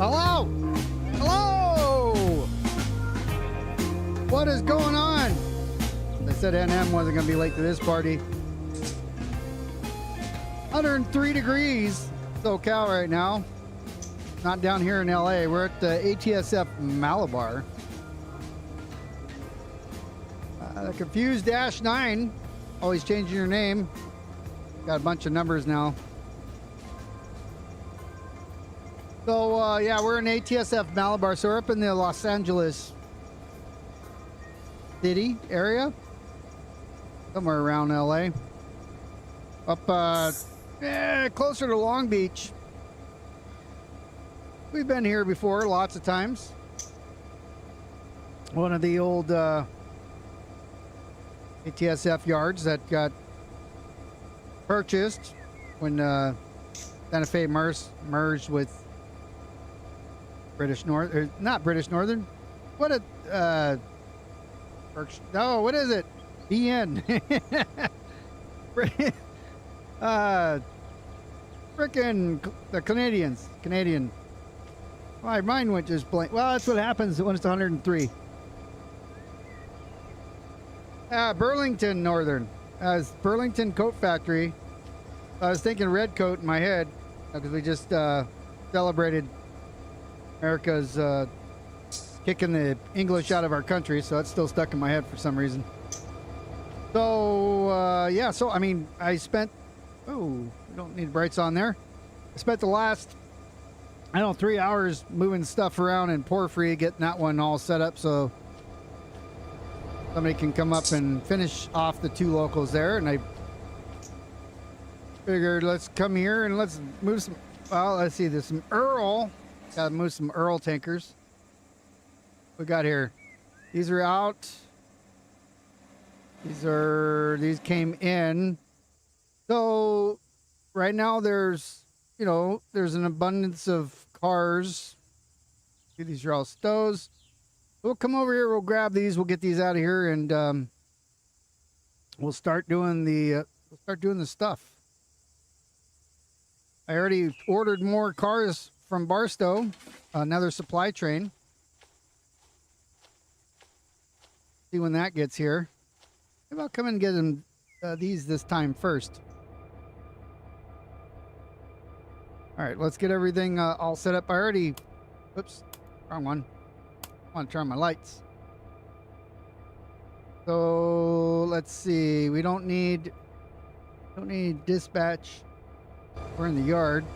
Hello? Hello? What is going on? They said NM wasn't going to be late to this party. 103 degrees SoCal right now. Not down here in LA. We're at the ATSF Malabar. The Confused -9. Always changing your name. Got a bunch of numbers now. So, yeah, we're in ATSF Malabar. So we're up in the Los Angeles city area. Somewhere around LA. Up, closer to Long Beach. We've been here before lots of times. One of the old ATSF yards that got purchased when Santa Fe merged with British North, or not British Northern. What a no, what is it? BN. Frickin' the Canadian. My mind went just blank. Well, that's what happens when it's 103. Burlington Northern. Burlington Coat Factory. I was thinking red coat in my head because we just celebrated America's kicking the English out of our country, so that's still stuck in my head for some reason. So, yeah, so, I mean, I spent... Oh, we don't need brights on there. I spent the last, 3 hours moving stuff around in Porphyry, getting that one all set up so somebody can come up and finish off the two locals there. And I figured let's come here and let's move some... Well, let's see, there's some Earl. Gotta move some Earl tankers. We got here. These are out. These came in. So right now there's an abundance of cars. See, these are all stows. We'll come over here, we'll grab these, we'll get these out of here, and we'll start doing the stuff. I already ordered more cars from Barstow, another supply train. See when that gets here. Maybe I'll come and get them these this time first. All right, let's get everything all set up. I already, oops, wrong one. I want to turn on my lights. So let's see. We don't need dispatch. We're in the yard.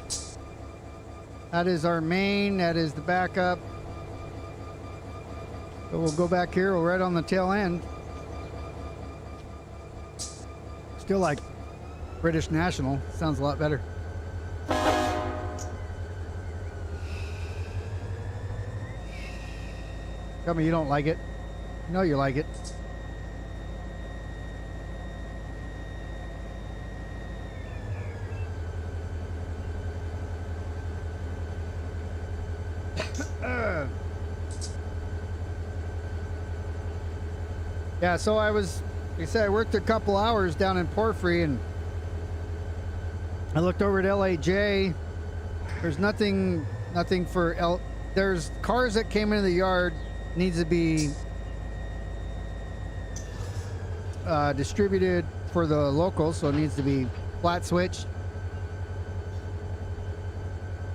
That is our main. That is the backup. So we'll go back here. We're right on the tail end. Still like British National. Sounds a lot better. Tell me you don't like it. You know you like it. Yeah, so like I said, I worked a couple hours down in Porphyry, and I looked over at LAJ. There's nothing for there's cars that came into the yard, needs to be distributed for the locals, so it needs to be flat switched.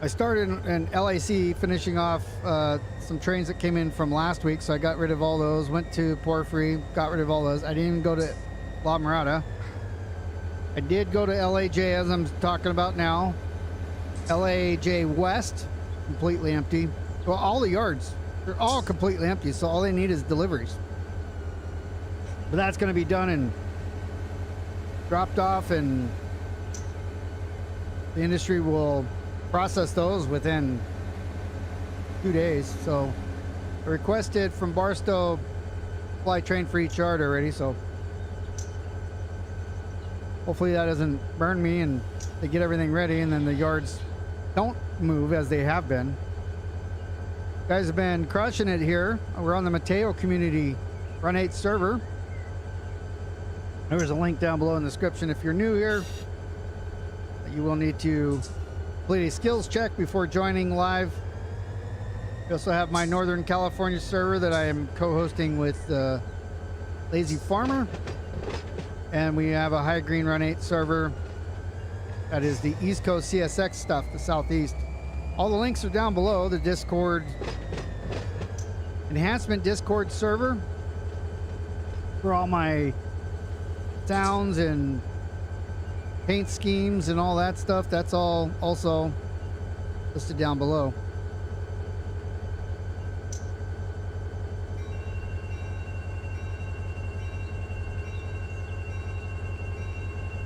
I started in LAC, finishing off some trains that came in from last week, so I got rid of all those. Went to Porphyry, got rid of all those. I didn't even go to La Mirada. I did go to LAJ, as I'm talking about now. LAJ West, completely empty. Well, all the yards, they're all completely empty, so all they need is deliveries. But that's going to be done and dropped off, and the industry will process those within 2 days. So I requested from Barstow fly train for each yard already, so hopefully that doesn't burn me and they get everything ready and then the yards don't move as they have been. Guys have been crushing it here. We're on the Mateo Community Run 8 server. There's a link down below in the description. If you're new here, you will need to complete a skills check before joining live. We also have my Northern California server that I am co-hosting with Lazy Farmer. And we have a High Green Run 8 server. That is the East Coast CSX stuff, the Southeast. All the links are down below. The Discord enhancement Discord server for all my sounds and paint schemes and all that stuff. That's all also listed down below.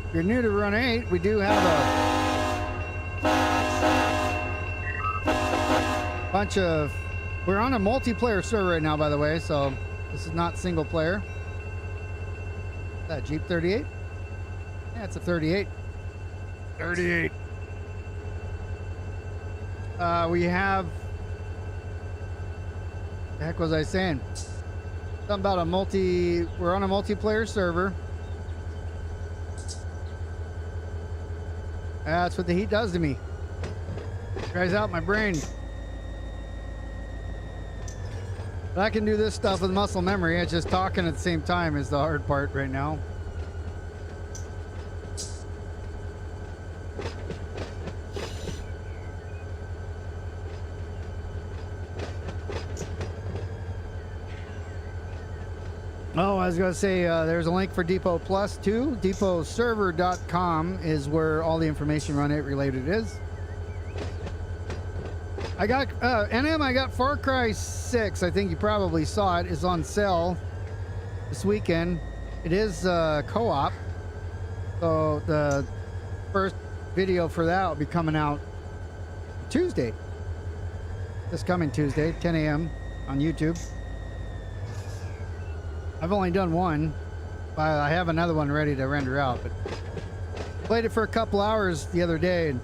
If you're new to Run 8, we do have a bunch of... We're on a multiplayer server right now, by the way, so this is not single player. Is that Jeep 38? Yeah, it's a 38. 38. We have... The heck was I saying? Something about a multi... We're on a multiplayer server. That's what the heat does to me. Dries out my brain. But I can do this stuff with muscle memory. It's just talking at the same time is the hard part right now. Oh, I was going to say there's a link for Depot Plus too. DepotServer.com is where all the information Run 8 related is. I got NM. I got Far Cry 6. I think you probably saw it. It's on sale this weekend. It is co-op, so the first video for that will be coming out Tuesday. This coming Tuesday, 10 a.m. on YouTube. I've only done one. I have another one ready to render out, but played it for a couple hours the other day, and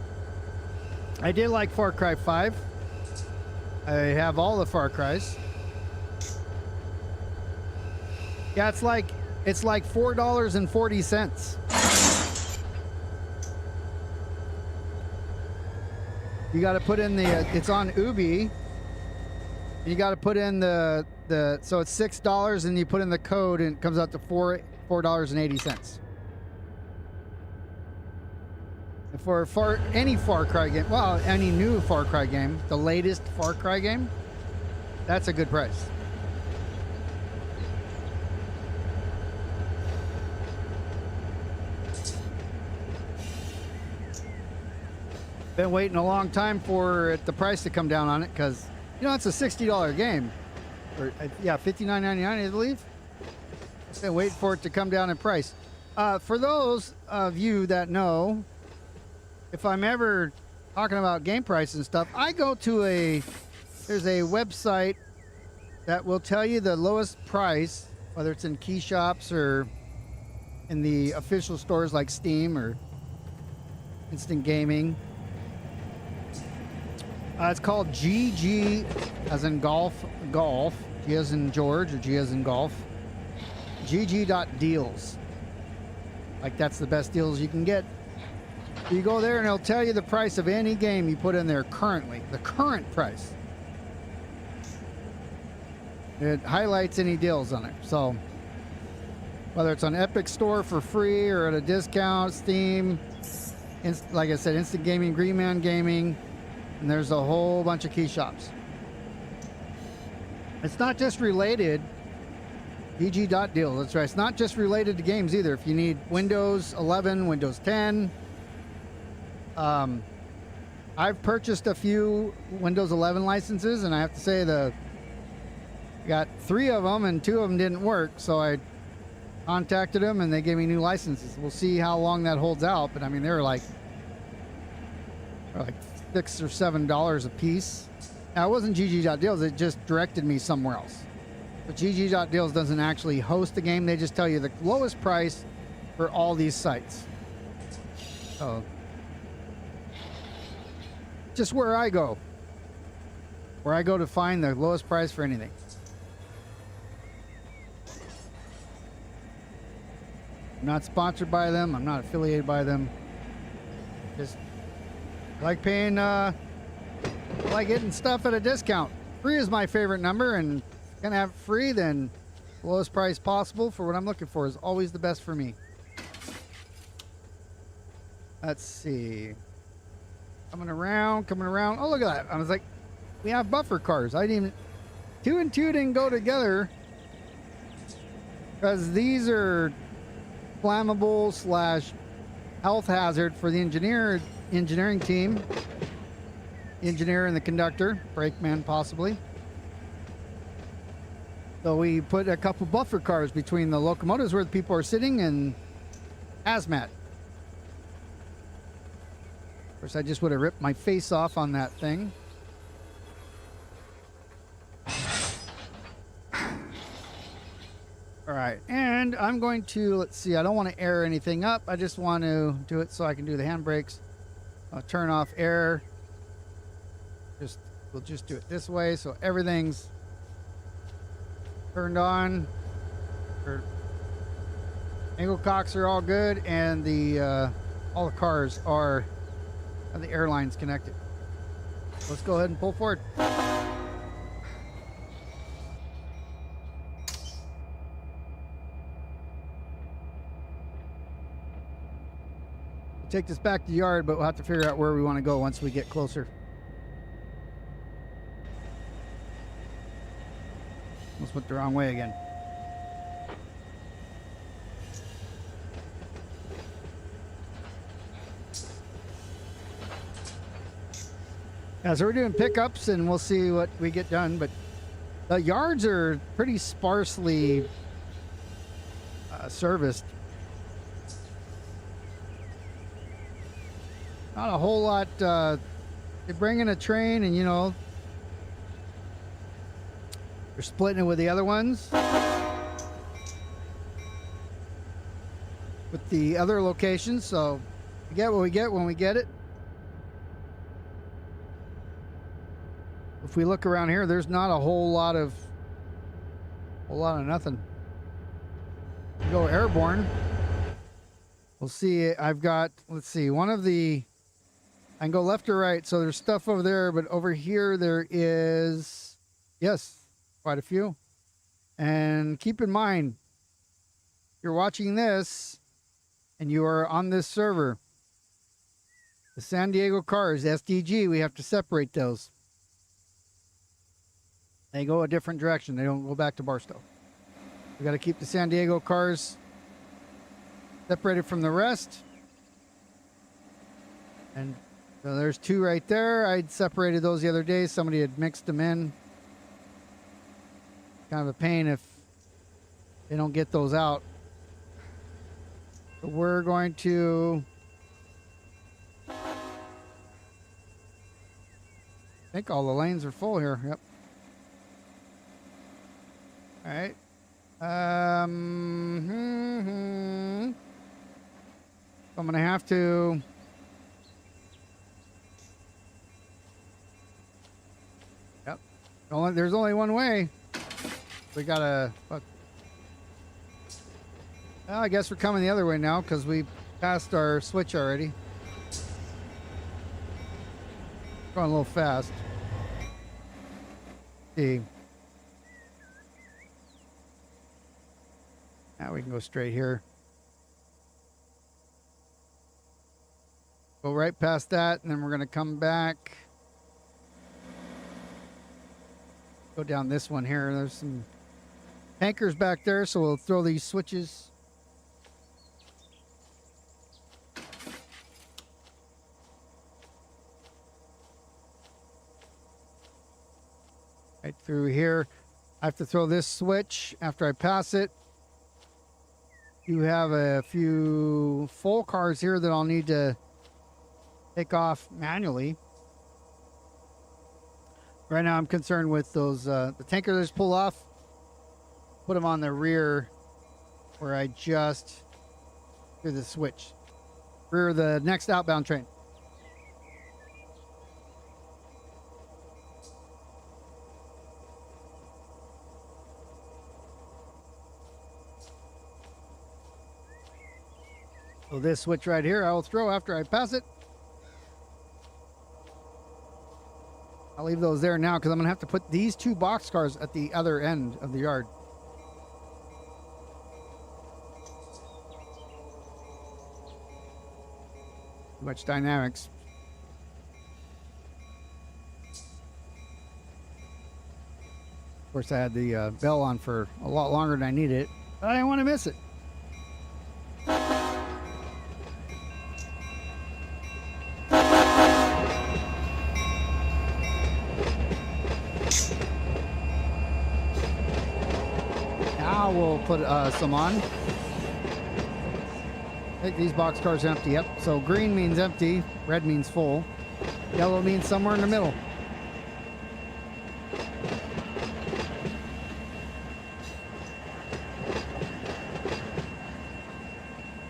I did like Far Cry 5. I have all the Far Cries. Yeah, it's like $4.40. You got to put in the it's on Ubi. You got to put in the so it's $6 and you put in the code and it comes out to $4.80. For any Far Cry game, well, any new Far Cry game, the latest Far Cry game, that's a good price. Been waiting a long time for the price to come down on it because, you know, it's a $60 game. Or, yeah, $59.99, I believe. Been waiting for it to come down in price. For those of you that know, if I'm ever talking about game prices and stuff, I go to there's a website that will tell you the lowest price, whether it's in key shops or in the official stores like Steam or Instant Gaming. It's called GG, as in golf, G as in George, or G as in golf. GG.deals. Like, that's the best deals you can get. You go there and it'll tell you the price of any game you put in there currently, the current price. It highlights any deals on it. So whether it's on Epic Store for free or at a discount, Steam, like I said, Instant Gaming, Green Man Gaming, and there's a whole bunch of key shops. It's not just related, GG.deal, that's right. It's not just related to games either. If you need Windows 11, Windows 10, I've purchased a few Windows 11 licenses, and I have to say I got 3 of them, and 2 of them didn't work, so I contacted them, and they gave me new licenses. We'll see how long that holds out, but I mean, they were like $6 or $7 a piece. Now, it wasn't GG.deals, it just directed me somewhere else. But GG.deals doesn't actually host the game, they just tell you the lowest price for all these sites. So, just where I go to find the lowest price for anything. I'm not sponsored by them, I'm not affiliated by them. Just like paying, like getting stuff at a discount. 3 is my favorite number, and if I'm gonna have it free, then lowest price possible for what I'm looking for is always the best for me. Let's see. Coming around. Oh, look at that. I was like, we have buffer cars. I didn't even... 2 and 2 didn't go together. Because these are flammable / health hazard for the engineering team. Engineer and the conductor. Brakeman, possibly. So we put a couple buffer cars between the locomotives where the people are sitting and hazmat. Of course, I just would have ripped my face off on that thing. All right, and I'm going to, let's see, I don't want to air anything up. I just want to do it so I can do the handbrakes. I'll turn off air. We'll just do it this way so everything's turned on. Angle cocks are all good, and the all the cars are the airlines connected. Let's go ahead and pull forward. Take this back to the yard, but we'll have to figure out where we want to go once we get closer. Almost went the wrong way again. Yeah, so we're doing pickups and we'll see what we get done, but the yards are pretty sparsely serviced. Not a whole lot. They bring in a train and, you know, they're splitting it with the other ones. With the other locations, so we get what we get when we get it. If we look around here, there's not a whole lot of nothing. We go airborne. We'll see. I've got, let's see, one of the, I can go left or right. So there's stuff over there, but over here there is, yes, quite a few. And keep in mind, you're watching this and you are on this server. The San Diego cars, SDG, we have to separate those. They go a different direction. They don't go back to Barstow. We got to keep the San Diego cars separated from the rest. And so there's two right there. I'd separated those the other day. Somebody had mixed them in. Kind of a pain if they don't get those out. But we're going to, I think all the lanes are full here. Yep. All right. I'm going to have to there's only one way. We got to well, I guess we're coming the other way now because we passed our switch already. Going a little fast. See. Now we can go straight here. Go right past that, and then we're going to come back. Go down this one here. There's some tankers back there, so we'll throw these switches. Right through here. I have to throw this switch after I pass it. You have a few full cars here that I'll need to take off manually. Right now I'm concerned with those, the tanker that just pull off, put them on the rear where I just do the switch. Rear of the next outbound train. So this switch right here, I will throw after I pass it. I'll leave those there now because I'm going to have to put these 2 boxcars at the other end of the yard. Too much dynamics. Of course, I had the bell on for a lot longer than I needed it, but I didn't want to miss it. Now we'll put some on. I think these boxcars empty. Yep. So green means empty, red means full, yellow means somewhere in the middle.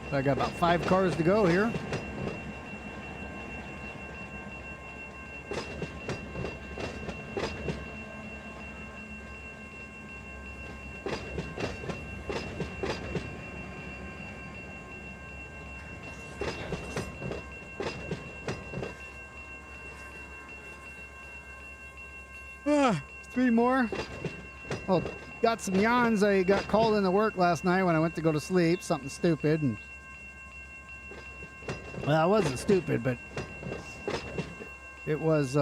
So I got about 5 cars to go here. Three more. Well, got some yawns. I got called into work last night when I went to go to sleep. Something stupid. And well, it wasn't stupid, but it was,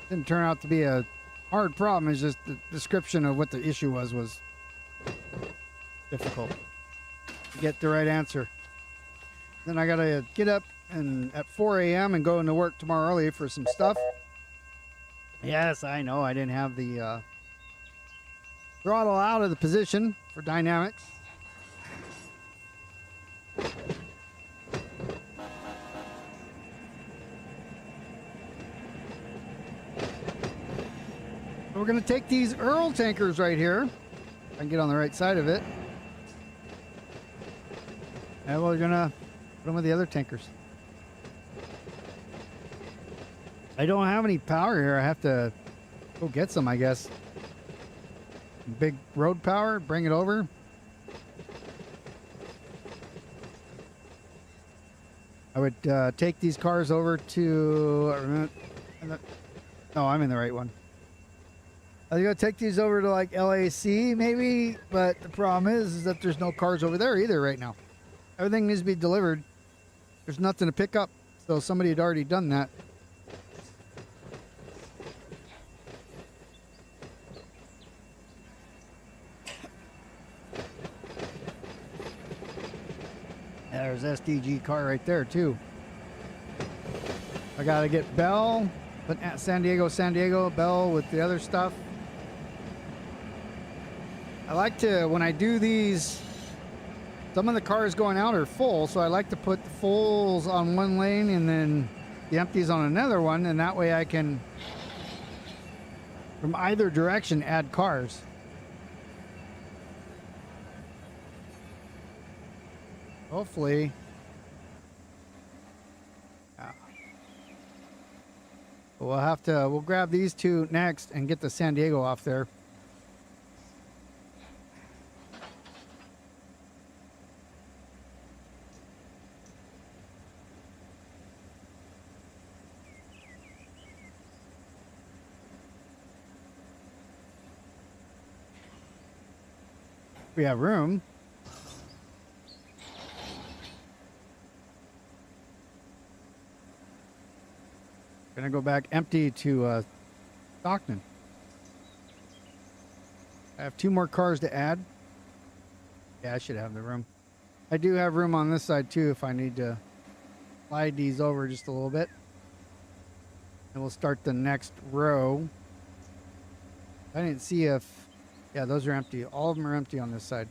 didn't turn out to be a hard problem. It's just the description of what the issue was difficult to get the right answer. Then I got to get up and at 4 a.m. and go into work tomorrow early for some stuff. Yes, I know. I didn't have the throttle out of the position for dynamics. We're going to take these Earl tankers right here. If I can get on the right side of it. And we're going to put them with the other tankers. I don't have any power here. I have to go get some, I guess. Big road power, bring it over. I would take these cars over to... No, I'm in the right one. I was going to take these over to like LAC maybe, but the problem is that there's no cars over there either right now. Everything needs to be delivered. There's nothing to pick up, so somebody had already done that. There's SDG car right there too. I gotta get Bell, but San Diego, Bell with the other stuff. I like to, when I do these, some of the cars going out are full, so I like to put the fulls on one lane and then the empties on another one, and that way I can, from either direction, add cars. Hopefully. We'll grab these 2 next and get the San Diego off there. We have room. Gonna go back empty to Stockton. I have 2 more cars to add. Yeah, I should have the room. I do have room on this side too if I need to slide these over just a little bit. And we'll start the next row. I didn't see if... Yeah, those are empty. All of them are empty on this side.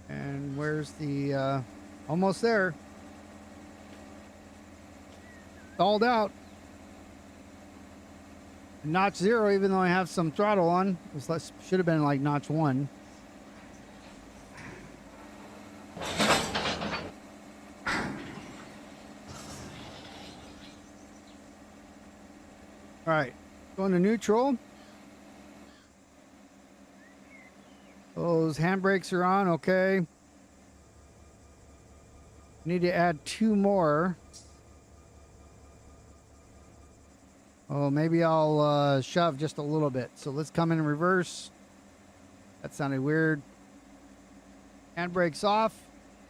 And where's the... almost there. Stalled out. Notch 0, even though I have some throttle on. This should have been like notch 1. All right, going to neutral. Those handbrakes are on, okay. Need to add 2 more. Oh, maybe I'll shove just a little bit. So let's come in reverse. That sounded weird. Handbrake's off.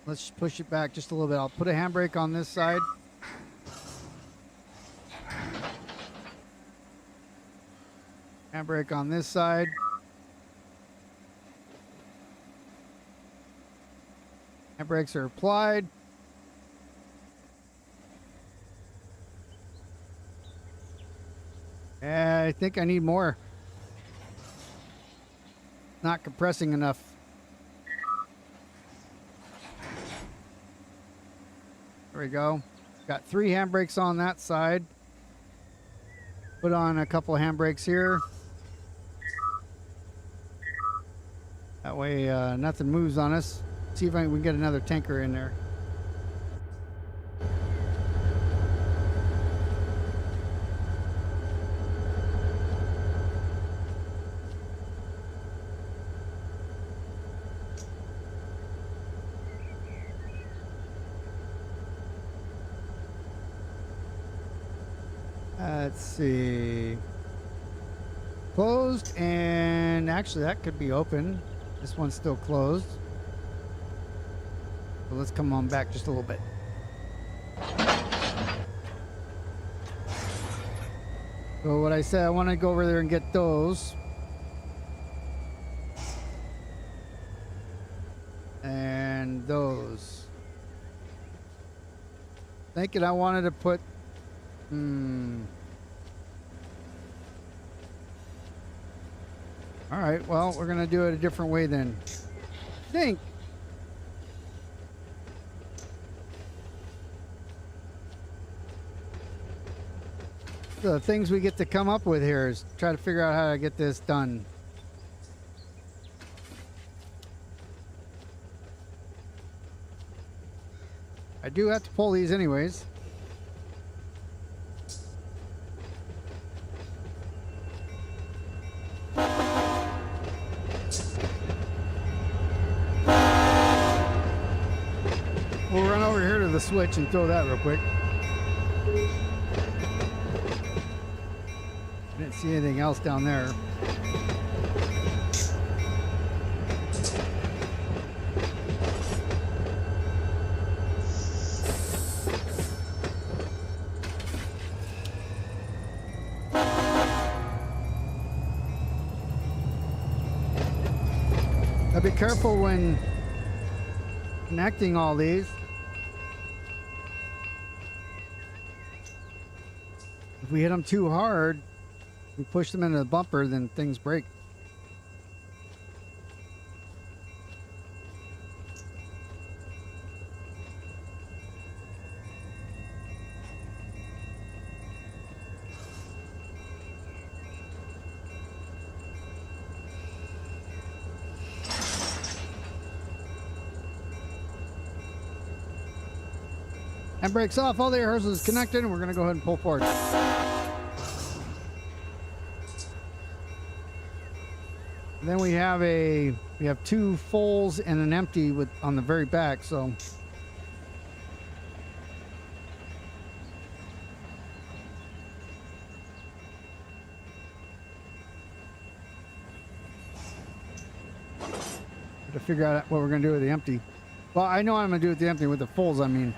Let's push it back just a little bit. I'll put a handbrake on this side. Handbrake on this side. Handbrakes are applied. I think I need more. Not compressing enough. There we go. Got 3 handbrakes on that side. Put on a couple of handbrakes here. That way nothing moves on us. See if we can get another tanker in there. Let's see. Closed, and actually that could be open. This one's still closed. So let's come on back just a little bit. So what I said, I want to go over there and get those. And those. Thinking I wanted to put all right, well, we're gonna do it a different way then. I think the things we get to come up with here is try to figure out how to get this done. I do have to pull these anyways. We'll run over here to the switch and throw that real quick. I didn't see anything else down there. Now be careful when connecting all these. If we hit them too hard, we push them into the bumper, then things break. And brakes off, all the air hoses connected, and we're going to go ahead and pull forward. And then we have 2 fulls and an empty with on the very back, so to figure out what we're going to do with the empty. Well, I know what I'm going to do with the empty. With the fulls, I mean.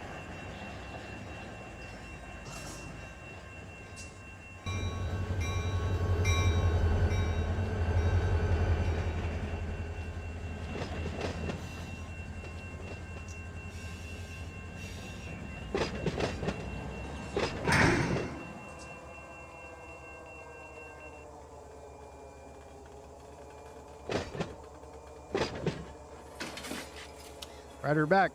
Right her back.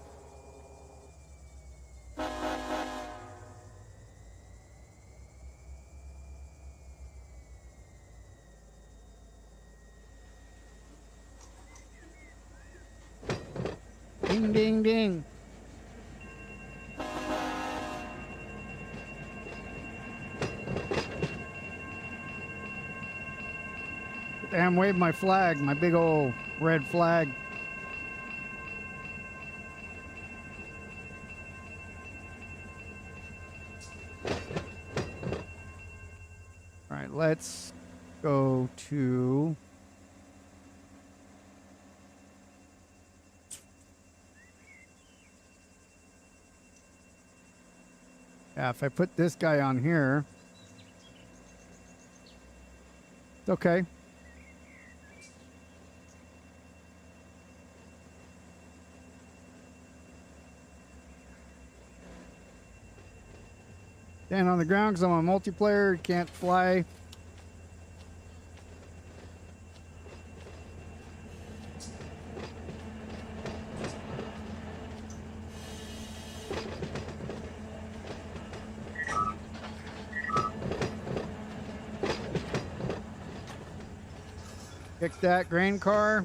Ding, ding, ding. Damn, wave my flag, my big old red flag. let's go to... Yeah, if I put this guy on here, it's okay. Stand on the ground because I'm on multiplayer, can't fly. Kick that grain car.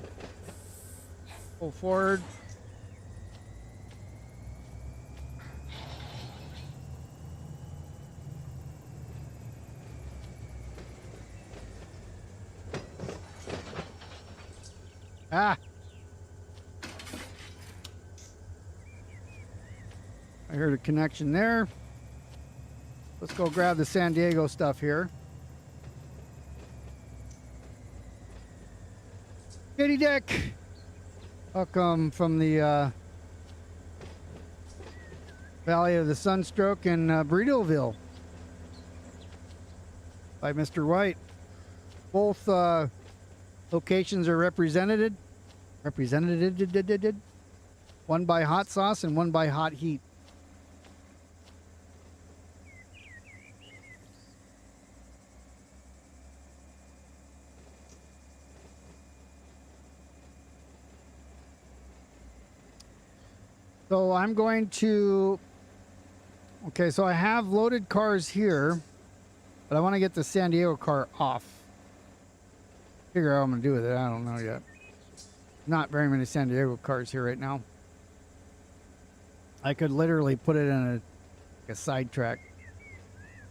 Pull forward. Ah! I heard a connection there. Let's go grab the San Diego stuff here. Katie Dick! Welcome from the Valley of the Sunstroke in Burritoville by Mr. White. Both locations are represented. One by Hot Sauce and one by Hot Heat. So I'm going to... Okay, so I have loaded cars here, but I want to get the San Diego car off. Figure out what I'm going to do with it. I don't know yet. Not very many San Diego cars here right now. I could literally put it in a sidetrack.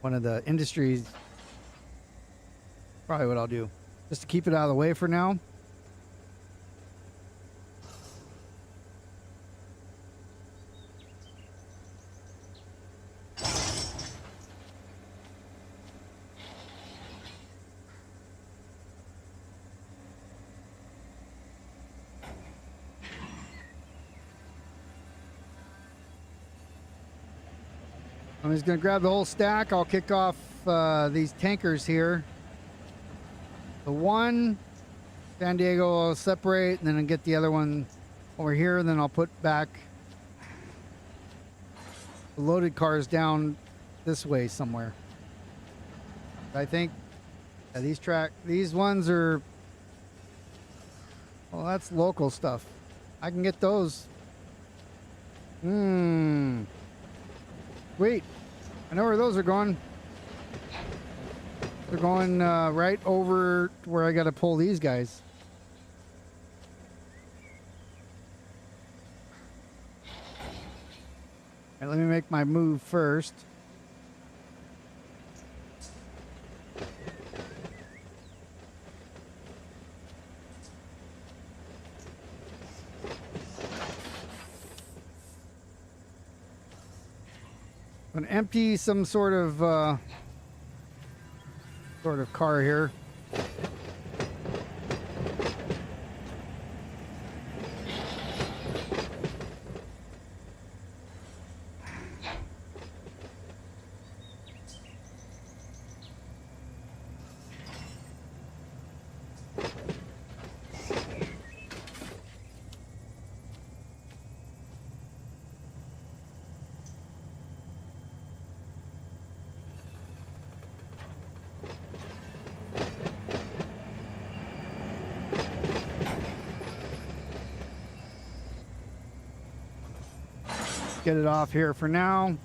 One of the industries. Probably what I'll do. Just to keep it out of the way for now. I'm just going to grab the whole stack. I'll kick off these tankers here. The one, San Diego, I'll separate, and then I'll get the other one over here. And then I'll put back the loaded cars down this way somewhere. I think these ones are, well, that's local stuff. I can get those. Wait, I know where those are going. They're going right over to where I got to pull these guys. All right, let me make my move first. I'm gonna empty some sort of car here. Get it off here for now.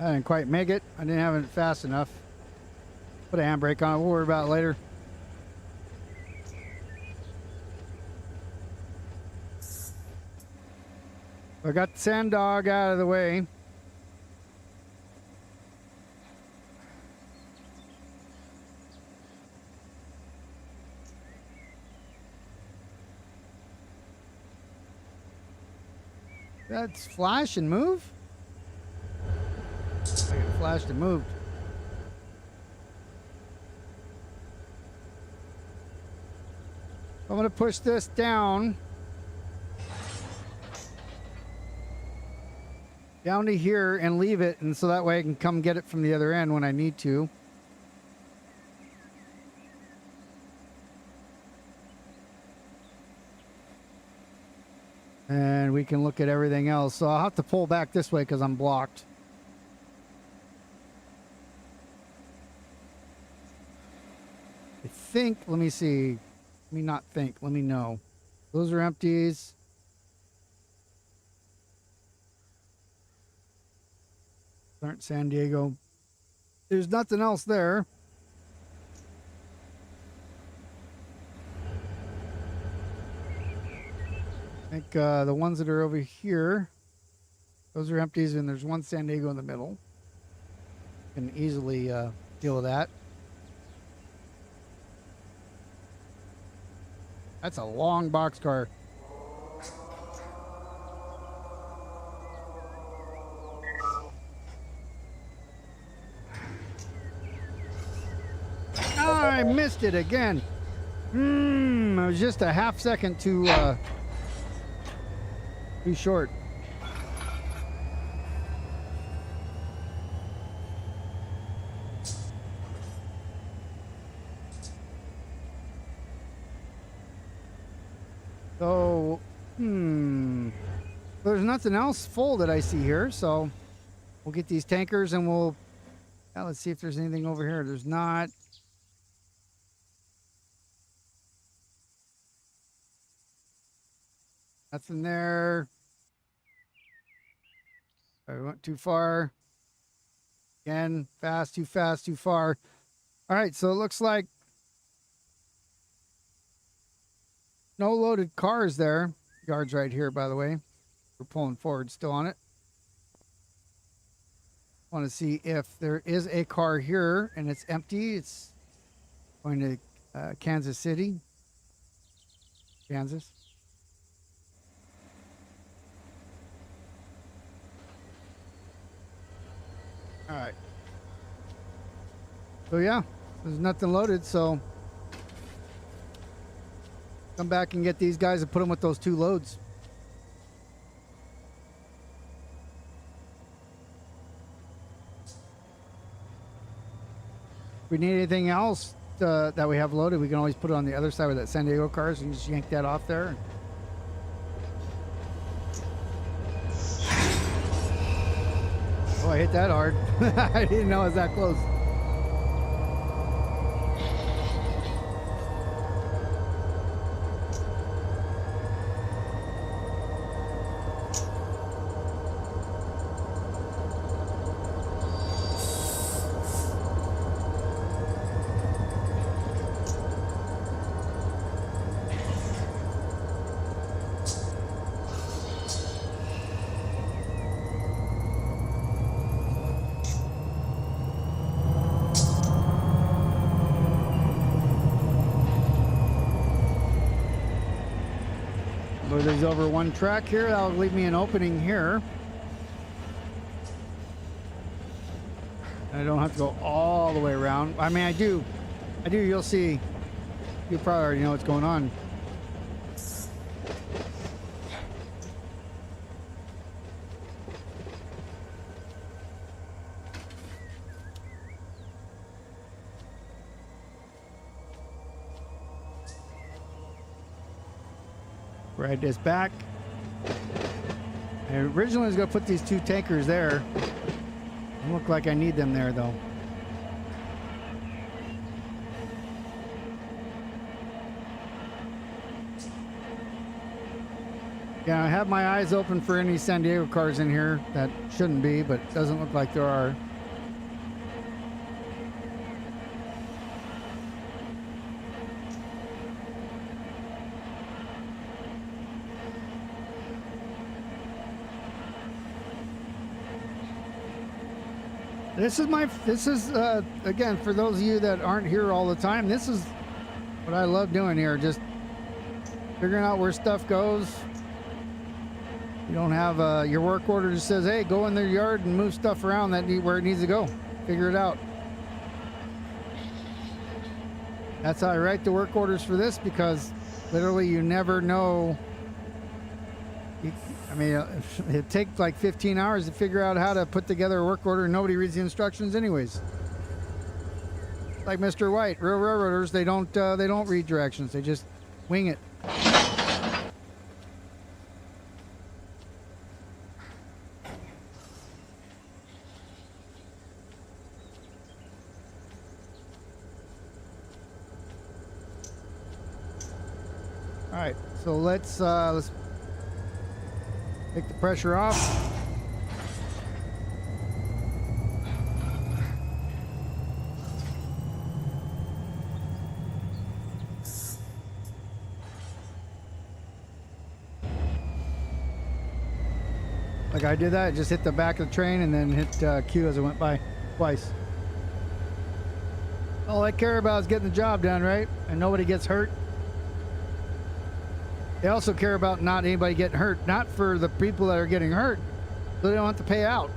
I didn't quite make it. I didn't have it fast enough. Put a handbrake on it. We'll worry about it later. I got the sand dog out of the way. That's flash and move? I got flashed and moved. I'm going to push this down. Down to here and leave it, and so that way I can come get it from the other end when I need to. And we can look at everything else. So I'll have to pull back this way because I'm blocked. I think, let me see. Let me not think. Let me know. Those are empties. Aren't San Diego. There's nothing else there. I think the ones that are over here, those are empties, and there's one San Diego in the middle. Can easily deal with that. That's a long boxcar. I missed it again. It was just a half second too short. So, there's nothing else full that I see here, so we'll get these tankers and we'll, let's see if there's anything over here. There's not. Nothing there. I went too far. Again, fast, too far. All right, so it looks like no loaded cars there. Yard's right here, by the way. We're pulling forward still on it. Want to see if there is a car here and it's empty. It's going to Kansas City, Kansas. All right. So yeah, there's nothing loaded, so come back and get these guys and put them with those two loads. If we need anything else that we have loaded, we can always put it on the other side with that San Diego cars and just yank that off there. Oh, I hit that hard. I didn't know it was that close. Move these over one track here. That'll leave me an opening here. I don't have to go all the way around. I mean, I do. You'll see. You probably already know what's going on. Ride this back. I originally was going to put these two tankers there. Don't look like I need them there though. Yeah, I have my eyes open for any San Diego cars in here. That shouldn't be, but doesn't look like there are. This is again, for those of you that aren't here all the time, this is what I love doing here. Just figuring out where stuff goes. You don't have your work order just says, hey, go in their yard and move stuff around where it needs to go. Figure it out. That's how I write the work orders for this, because literally you never know. I mean, it takes like 15 hours to figure out how to put together a work order, and nobody reads the instructions anyways. Like Mr. White, real railroaders, they don't read directions. They just wing it. All right, so let's take the pressure off. Like I did that, I just hit the back of the train and then hit Q as it went by twice. All I care about is getting the job done, right? And nobody gets hurt. They also care about not anybody getting hurt, not for the people that are getting hurt, so they don't have to pay out.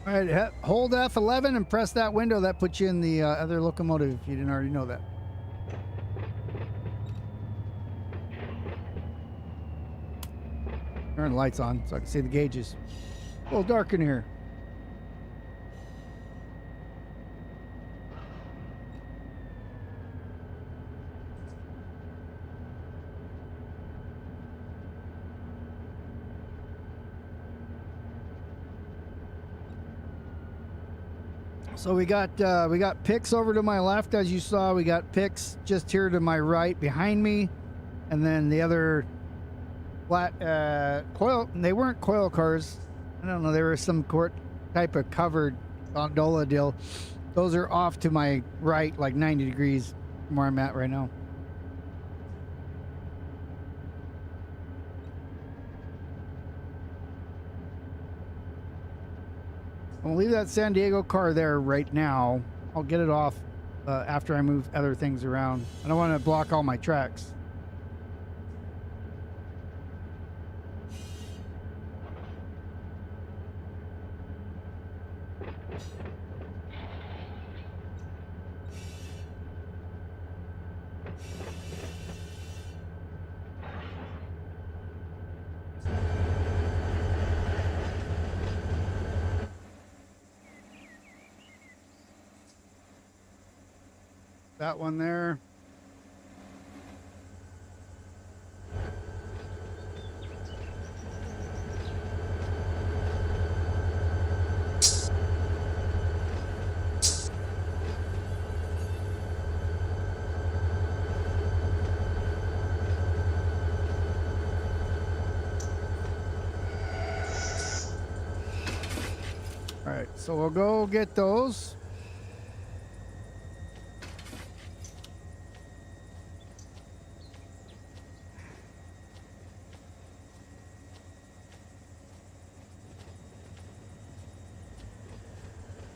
All right, hold F11 and press that window. That puts you in the other locomotive if you didn't already know that. Turn the lights on so I can see the gauges. A little dark in here. So we got picks over to my left, as you saw. We got picks just here to my right behind me, and then the other flat coil. They weren't coil cars. I don't know. They were some type of covered gondola deal. Those are off to my right, like 90 degrees from where I'm at right now. I'll leave that San Diego car there right now. I'll get it off after I move other things around. I don't want to block all my tracks. That one there. All right, so we'll go get those.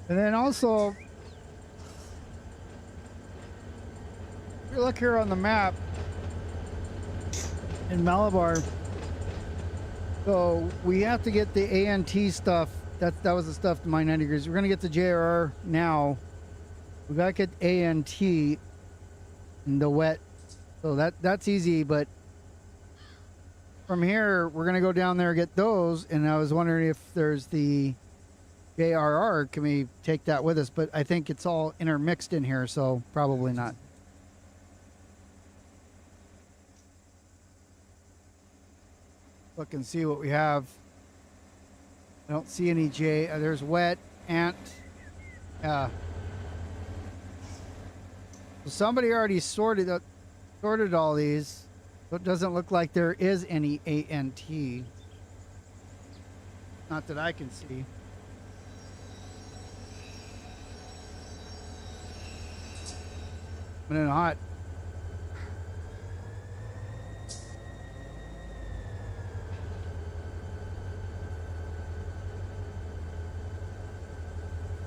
And then also, if you look here on the map in Malabar, so we have to get the ANT stuff. That was the stuff to my 90 degrees. We're going to get the JRR now. We got to get ANT in the wet. So that's easy, but from here, we're going to go down there and get those. And I was wondering if there's the JRR. Can we take that with us? But I think it's all intermixed in here, so probably not. Look and see what we have. I don't see any J. There's wet, ant. So somebody already sorted all these. So it doesn't look like there is any ANT. Not that I can see. But in hot.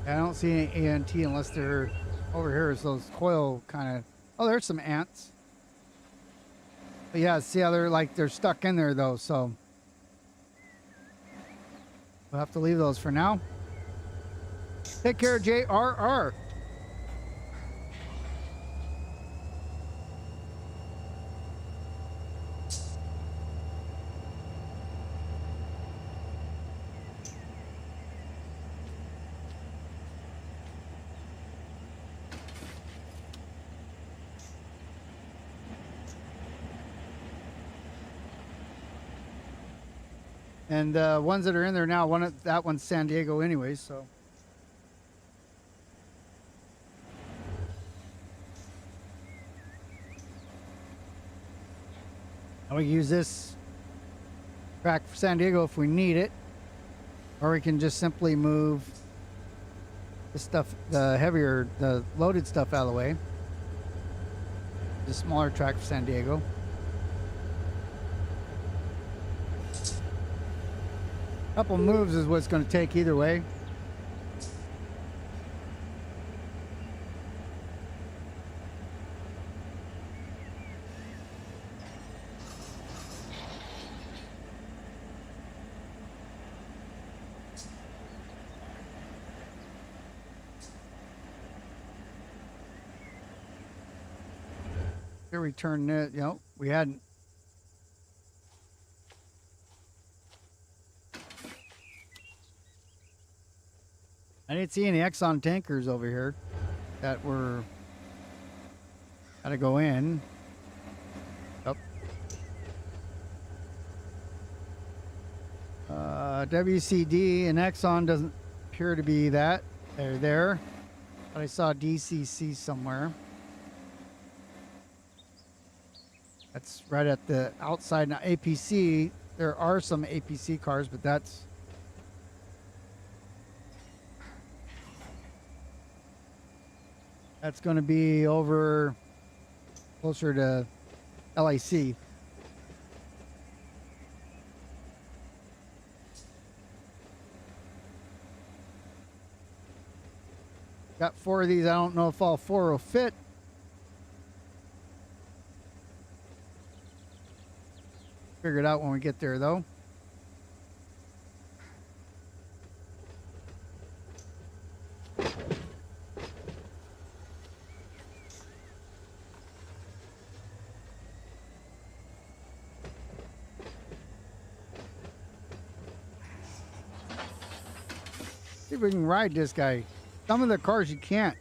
I don't see any ANT unless they're over here. Is those coil kind of... Oh, there's some ants. But yeah, see how they're stuck in there though, so we'll have to leave those for now. Take care, JRR. And the ones that are in there now, that one's San Diego anyways, so. And we can use this track for San Diego if we need it. Or we can just simply move the stuff, the loaded stuff out of the way. The smaller track for San Diego. Couple moves is what it's going to take either way. Here we turn it. You know, we hadn't. I didn't see any Exxon tankers over here that were gotta go in. Yep. WCD and Exxon doesn't appear to be that. They're there. But I saw DCC somewhere. That's right at the outside. Now APC, there are some APC cars, but that's going to be over closer to LAC. Got 4 of these. I don't know if all 4 will fit. Figure it out when we get there, though. See if we can ride this guy. Some of the cars you can't.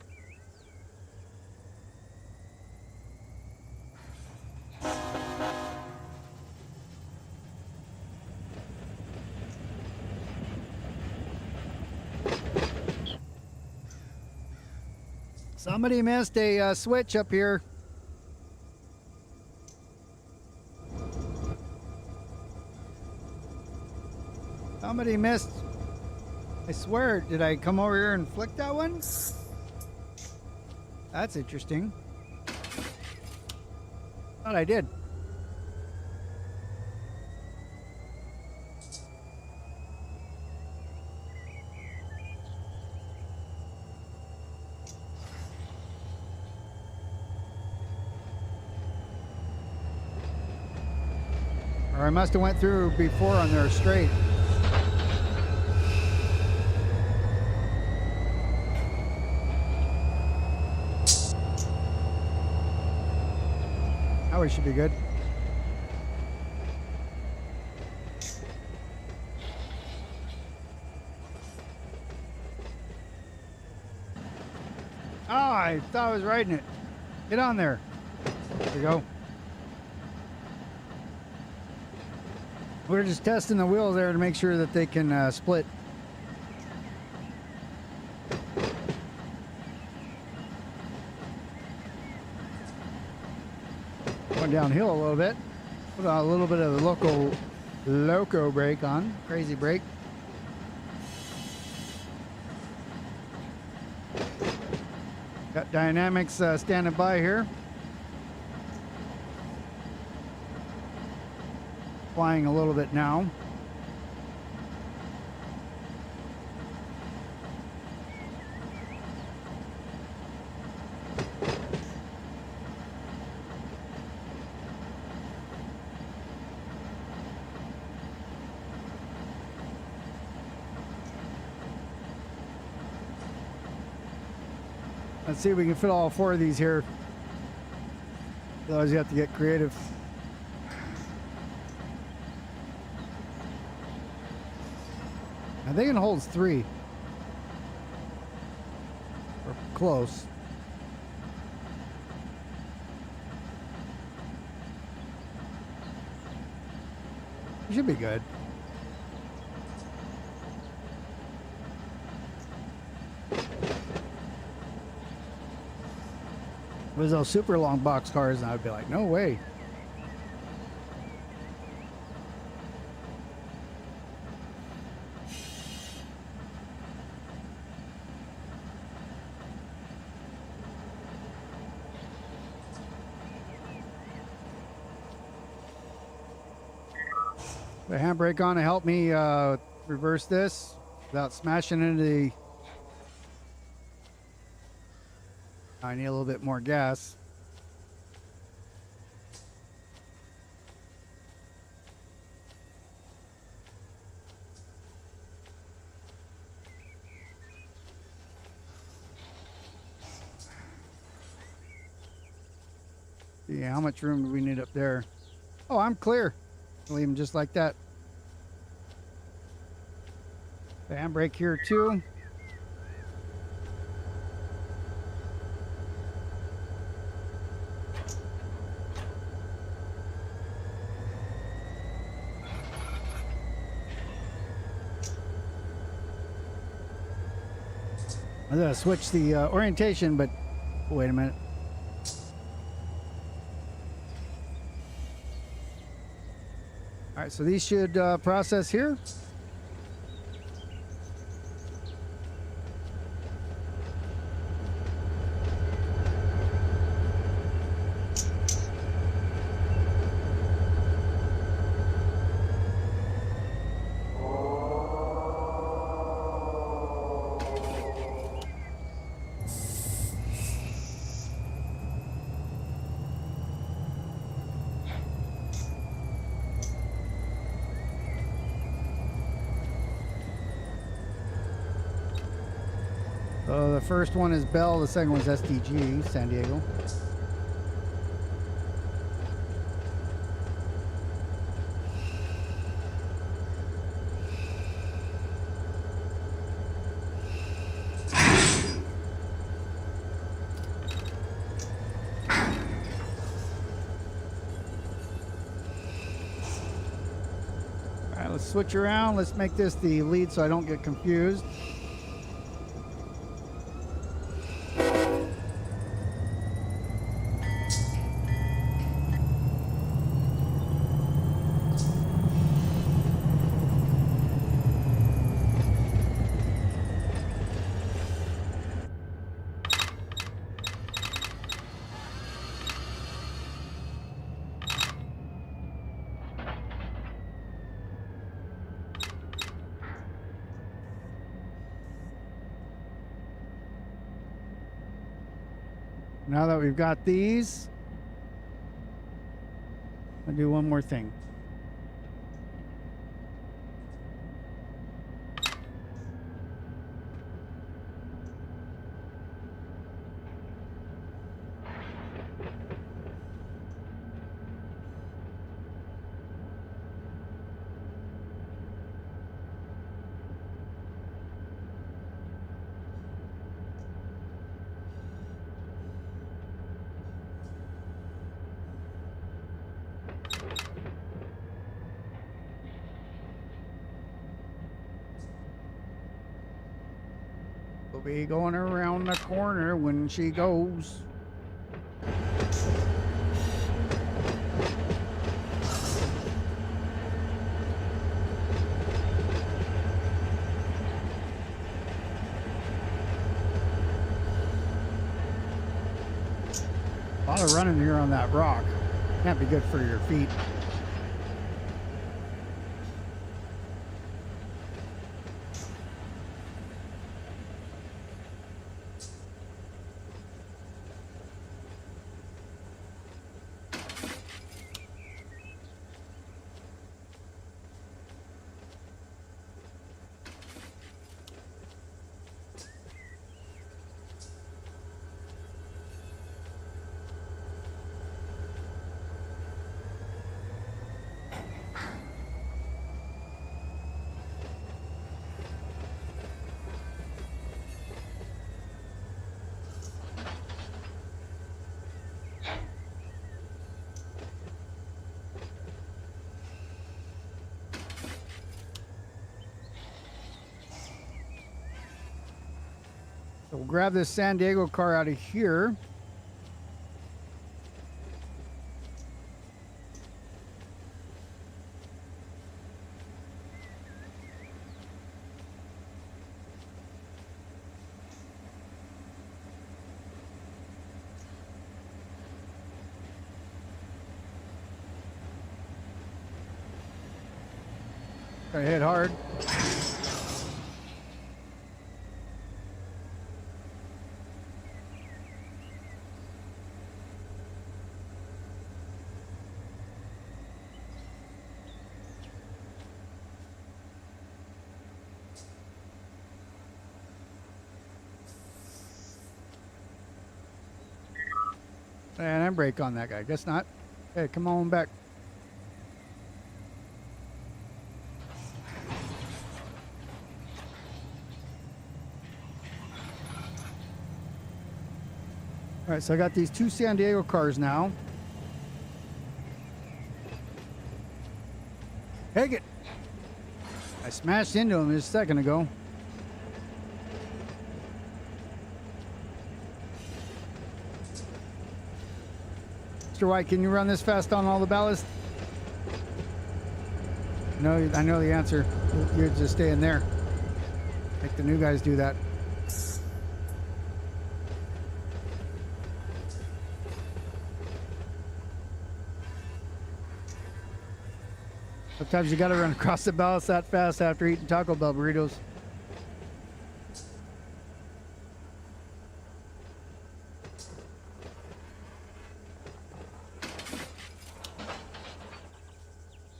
Somebody missed a switch up here. Somebody missed. I swear, did I come over here and flick that one? That's interesting. Thought I did. Or I must have went through before on their straight. Now we should be good. Oh, I thought I was riding it. Get on there. There we go. We're just testing the wheels there to make sure that they can split. Going downhill a little bit. Put a little bit of the loco brake on. Crazy brake. Got dynamics standing by here. Flying a little bit now. Let's see if we can fit all 4 of these here. Otherwise you have to get creative. I think it holds 3. Or close. It should be good. It was those super long box cars, and I'd be like, no way. The handbrake on to help me reverse this without smashing into the... I need a little bit more gas. See how much room do we need up there? Oh, I'm clear. Leave them just like that. The handbrake here too. I'm gonna switch the orientation, but wait a minute. All right, so these should process here. So the first one is Bell, the second one's SDG, San Diego. All right, let's switch around. Let's make this the lead so I don't get confused. Now that we've got these, I'll do one more thing. We'll be going around the corner when she goes. A lot of running here on that rock. Can't be good for your feet. So we'll grab this San Diego car out of here. Gotta hit hard. And I brake on that guy. Guess not. Hey, come on back. All right, so I got these two San Diego cars now. Take it. I smashed into him just a second ago. Mr. White, can you run this fast on all the ballast? No, I know the answer. You're just staying there. Make the new guys do that. Sometimes you gotta run across the ballast that fast after eating Taco Bell burritos.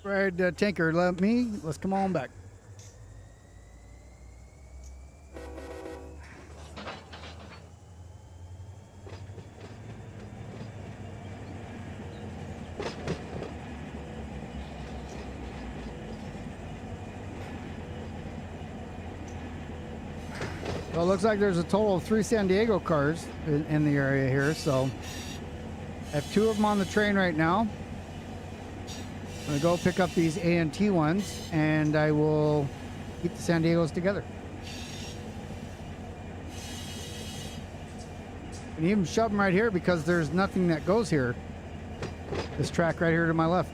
Right, tanker, let's come on back. Well, it looks like there's a total of 3 San Diego cars in the area here, so I have 2 of them on the train right now. I'm gonna go pick up these A&T ones, and I will keep the San Diegos together. And even shove them right here because there's nothing that goes here. This track right here to my left.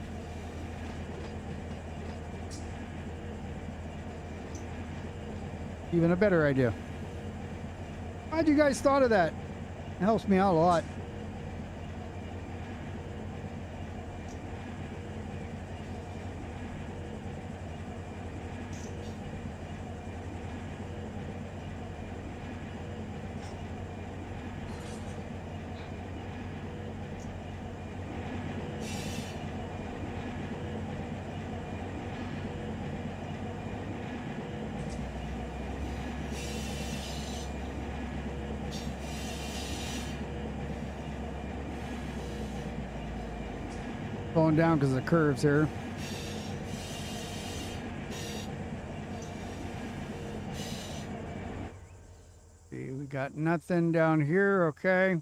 Even a better idea. How'd you guys thought of that? It helps me out a lot. Going down because of the curves here. See, we got nothing down here, okay.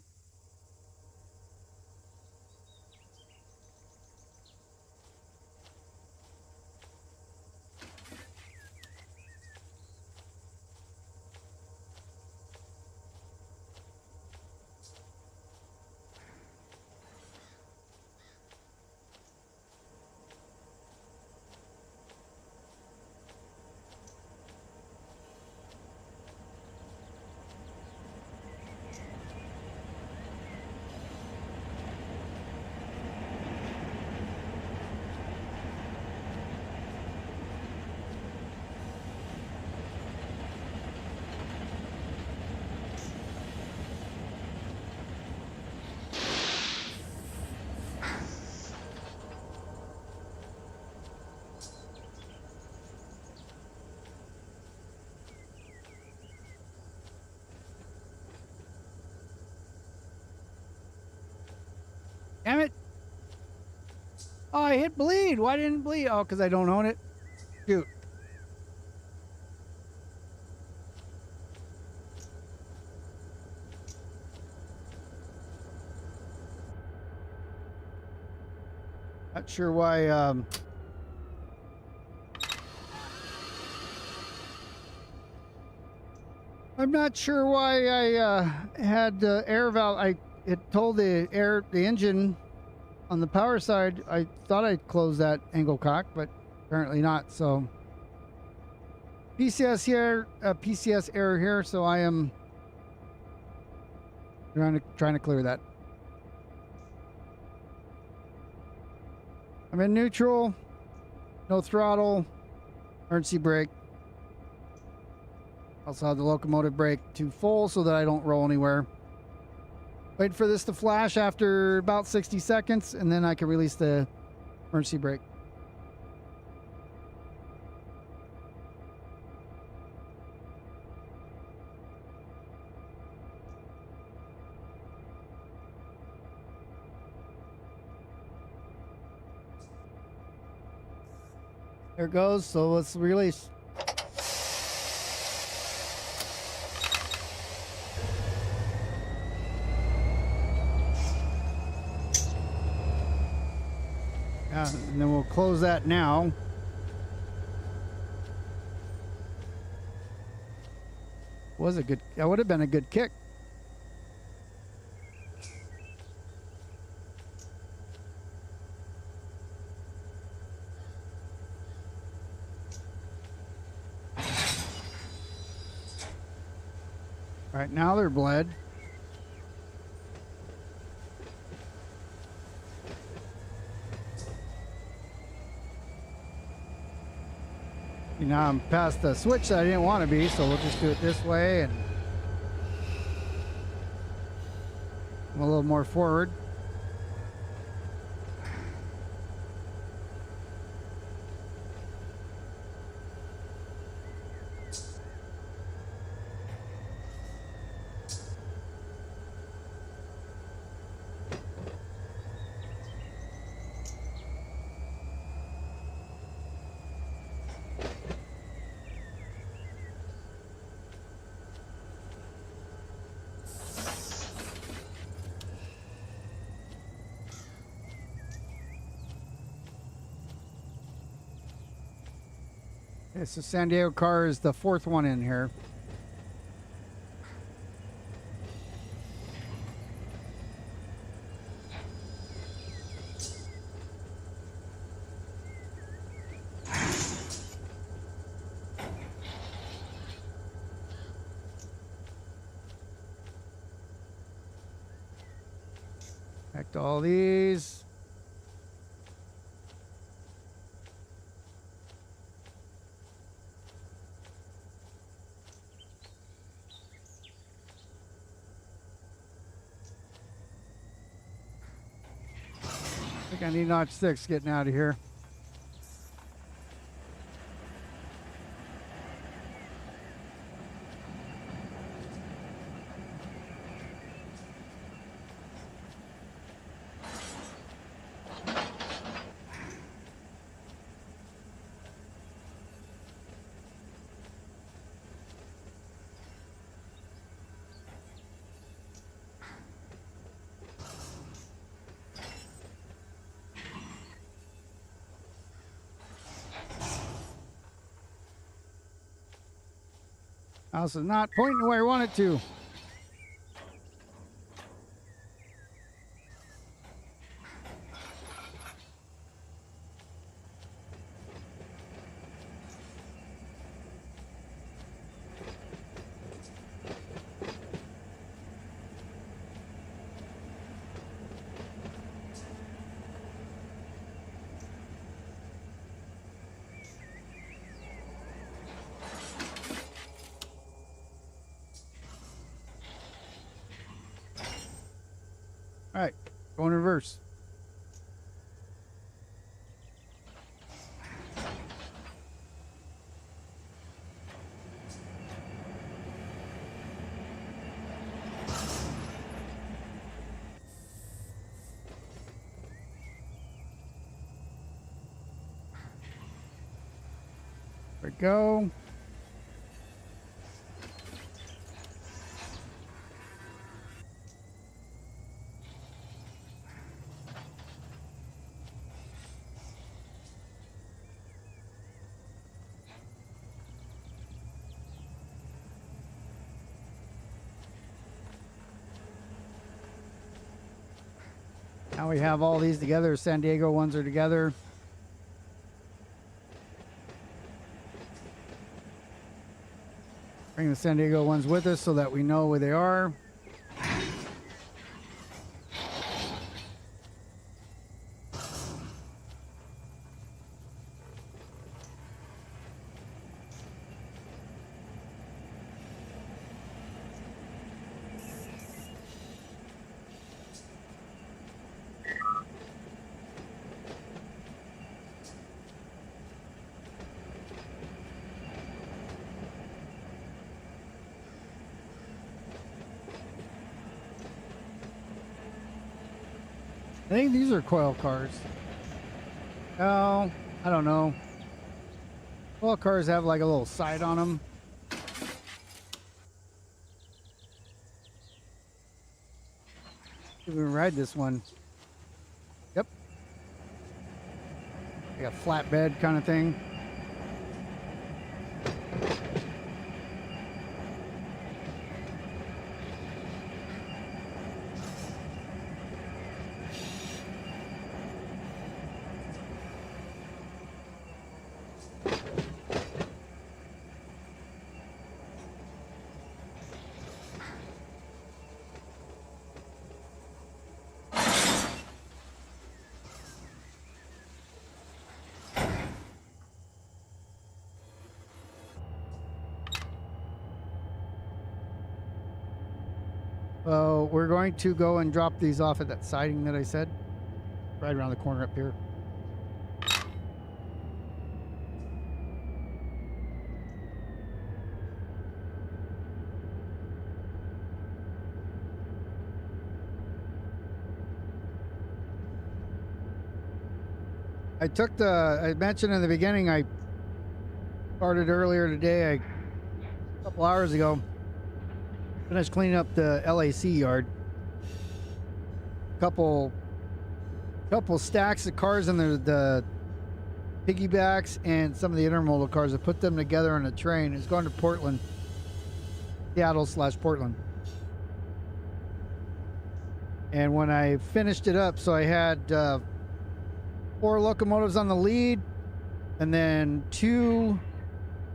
Damn it. Oh, I hit bleed. Why didn't it bleed? Oh, because I don't own it. Shoot. Not sure why. I'm not sure why I had the air valve. It told the engine on the power side. I thought I'd close that angle cock, but apparently not. So PCS here, PCS error here. So I am trying to clear that. I'm in neutral, no throttle, emergency brake. Also have the locomotive brake to full so that I don't roll anywhere. Wait for this to flash after about 60 seconds, and then I can release the emergency brake. There it goes. So let's release. Yeah, and then we'll close that now. Was a good. That would have been a good kick. All right, now they're bled. Now I'm past the switch that I didn't want to be, so we'll just do it this way and a little more forward. Okay, so San Diego car is the fourth one in here. Back to all these. I think I need notch 6 getting out of here. House is not pointing where I want it to. All right, going reverse. we go. Now we have all these together. San Diego ones are together. Bring the San Diego ones with us so that we know where they are. I think these are coil cars. Oh, I don't know. Coil cars have like a little sight on them. We can ride this one. Yep. Like a flatbed kind of thing. So we're going to go and drop these off at that siding that I said, right around the corner up here. I mentioned in the beginning, I started earlier today, a couple hours ago. Finished cleaning up the LAC yard. Couple stacks of cars in the piggybacks and some of the intermodal cars. I put them together on a train. It's going to Portland, Seattle/Portland. And when I finished it up, so I had 4 locomotives on the lead, and then 2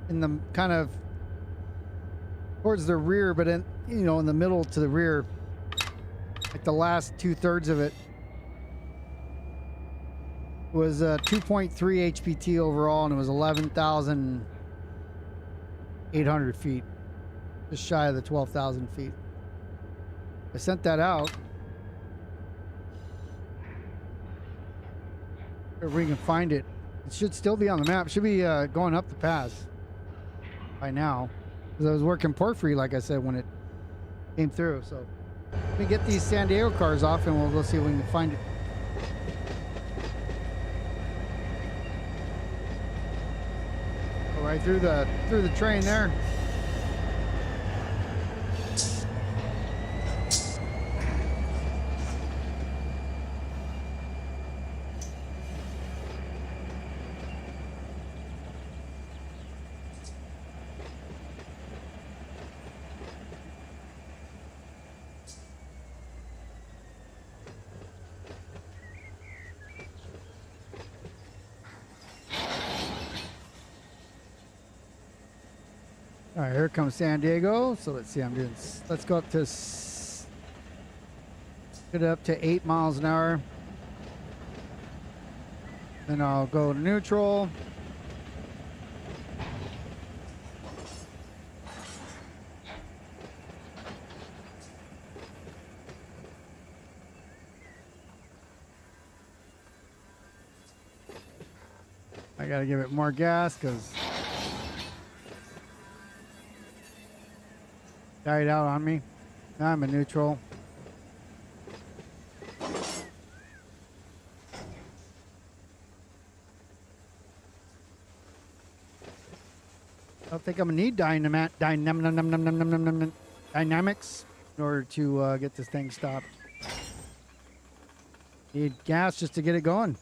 in the kind of towards the rear, but in the middle to the rear, like the last 2/3 of it was 2.3 HPT overall, and it was 11,800 feet, just shy of the 12,000 feet. I sent that out. If we can find it, it should still be on the map. It should be going up the pass by now, because I was working Porphyry, like I said, when it came through. So let me get these San Diego cars off, and we'll go see if we can find it. Go right through the train there. All right, here comes San Diego. So let's see, let's go up to, get it up to 8 miles an hour. Then I'll go to neutral. I gotta give it more gas because died out on me. Now I'm in neutral. think I'm gonna need dynamics in order to get this thing stopped. Need gas just to get it going.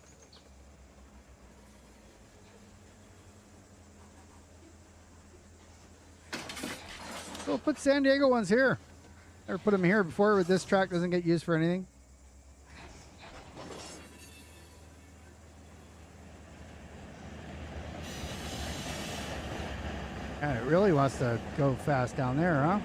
We'll put San Diego ones here. Never put them here before, but this track doesn't get used for anything. And it really wants to go fast down there, huh?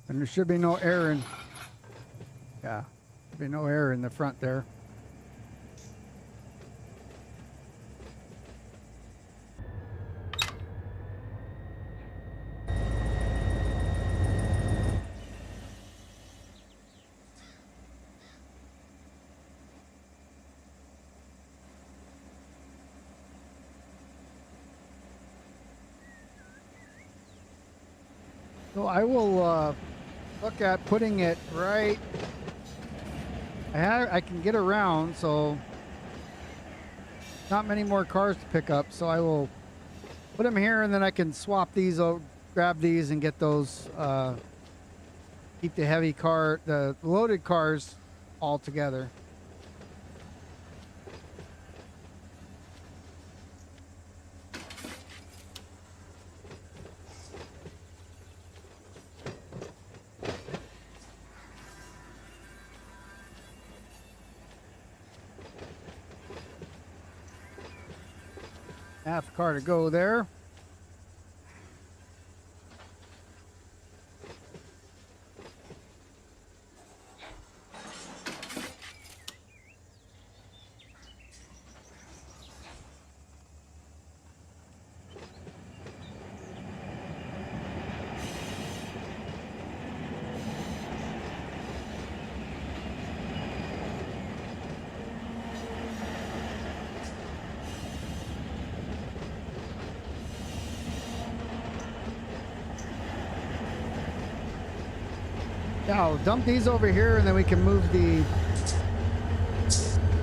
And there should be no air in. Yeah, should be no air in the front there. So I will look at putting it right. I can get around, so not many more cars to pick up. So I will put them here, and then I can swap these, grab these, and get those. Keep the loaded cars all together. Half a car to go there. Yeah, I'll dump these over here, and then we can move the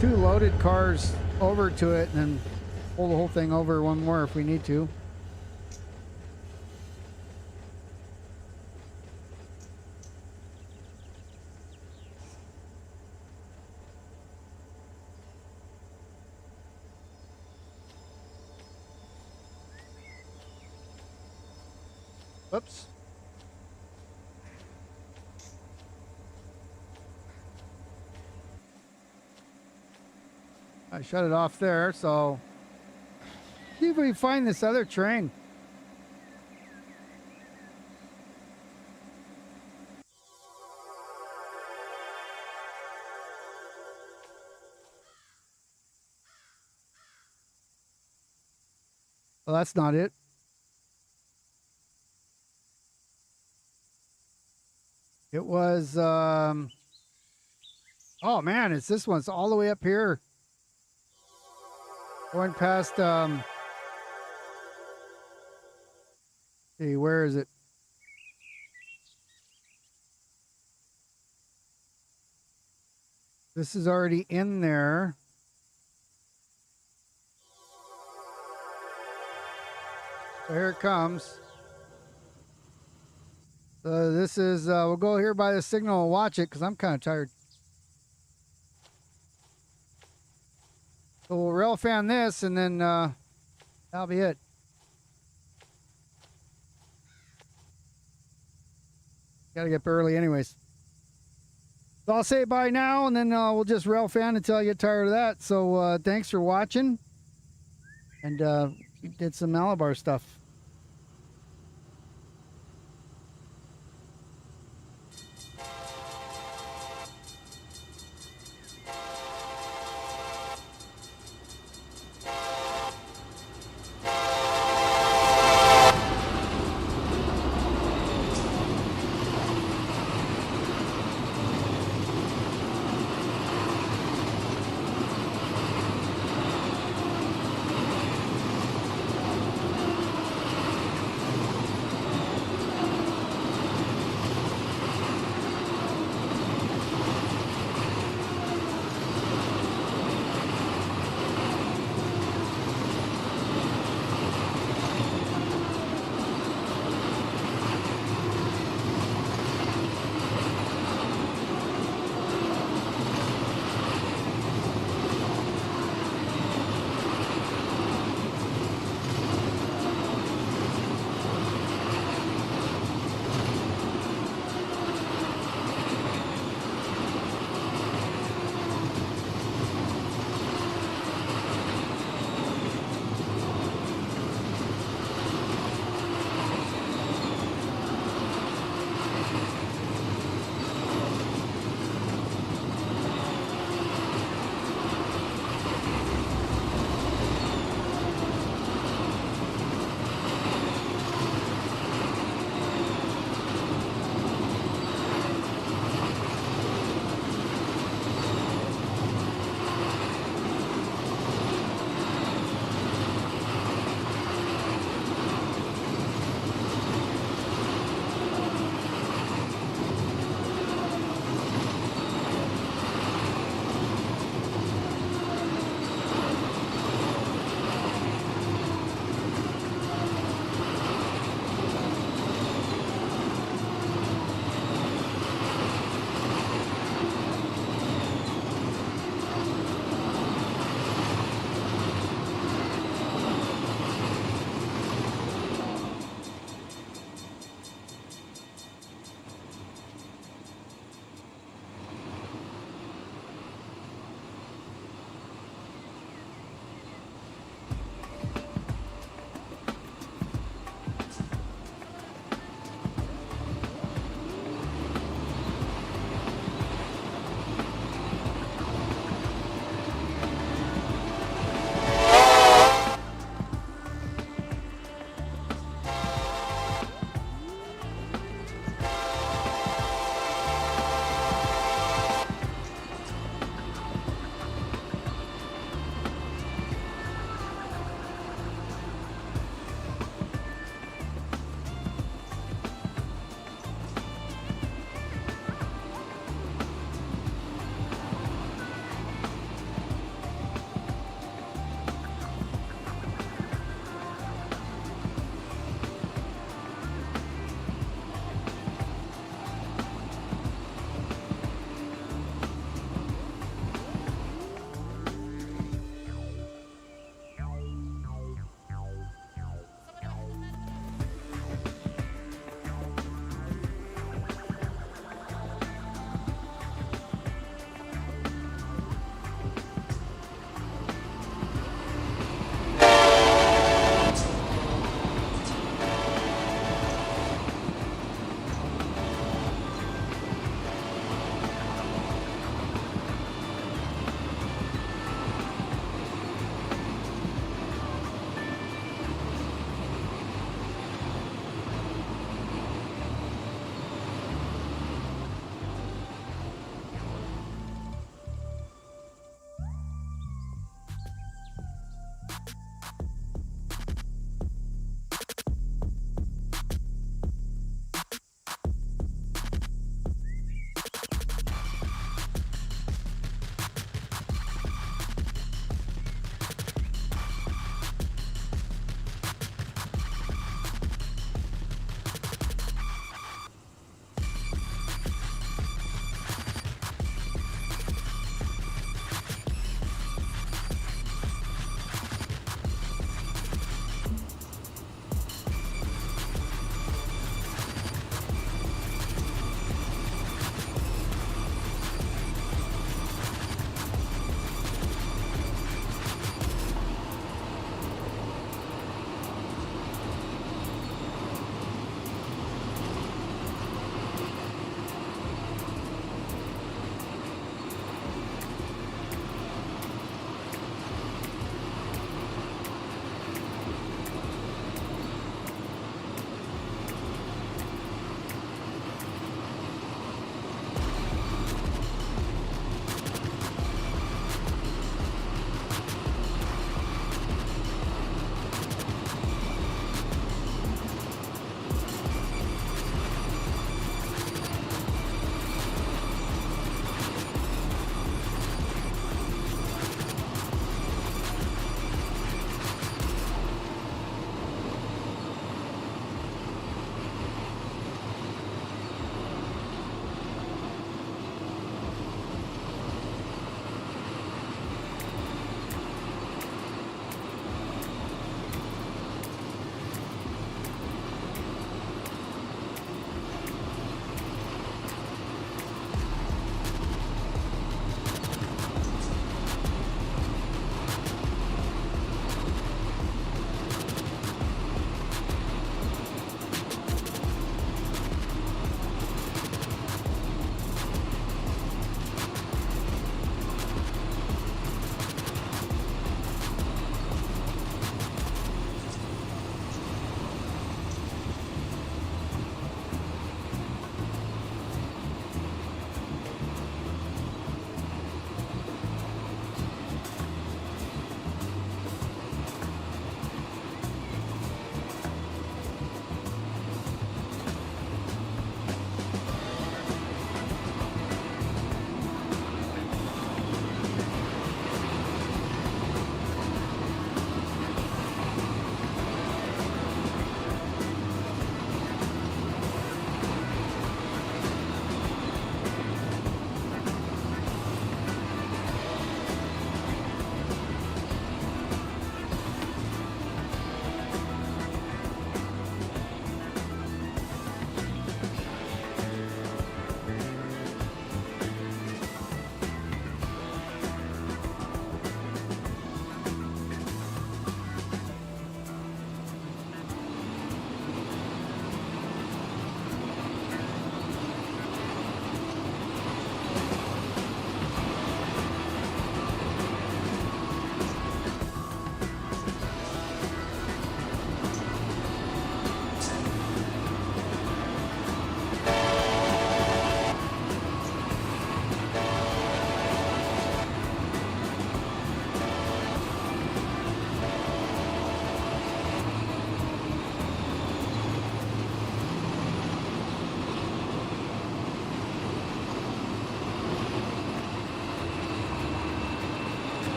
2 loaded cars over to it, and then pull the whole thing over one more if we need to. Whoops. I shut it off there, so see if we find this other train. Well, that's not it. It was, oh man, it's this one. It's all the way up here. Going past, see, where is it? This is already in there. So here it comes. So this is, we'll go here by the signal and watch it because I'm kind of tired. So we'll rail fan this, and then that'll be it. Gotta get up early anyways. So I'll say bye now, and then we'll just rail fan until I get tired of that. So thanks for watching. And we did some Malabar stuff.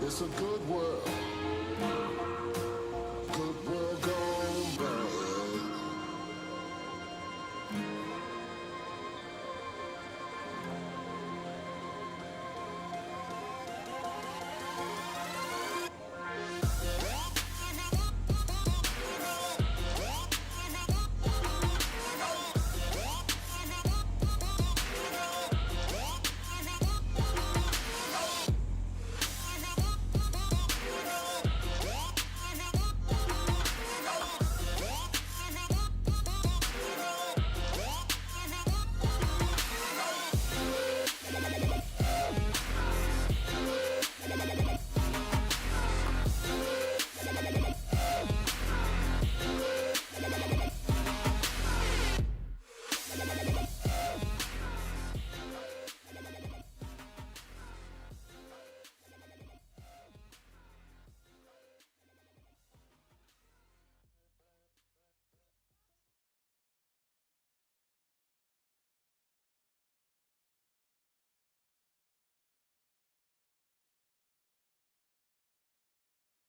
It's a good world.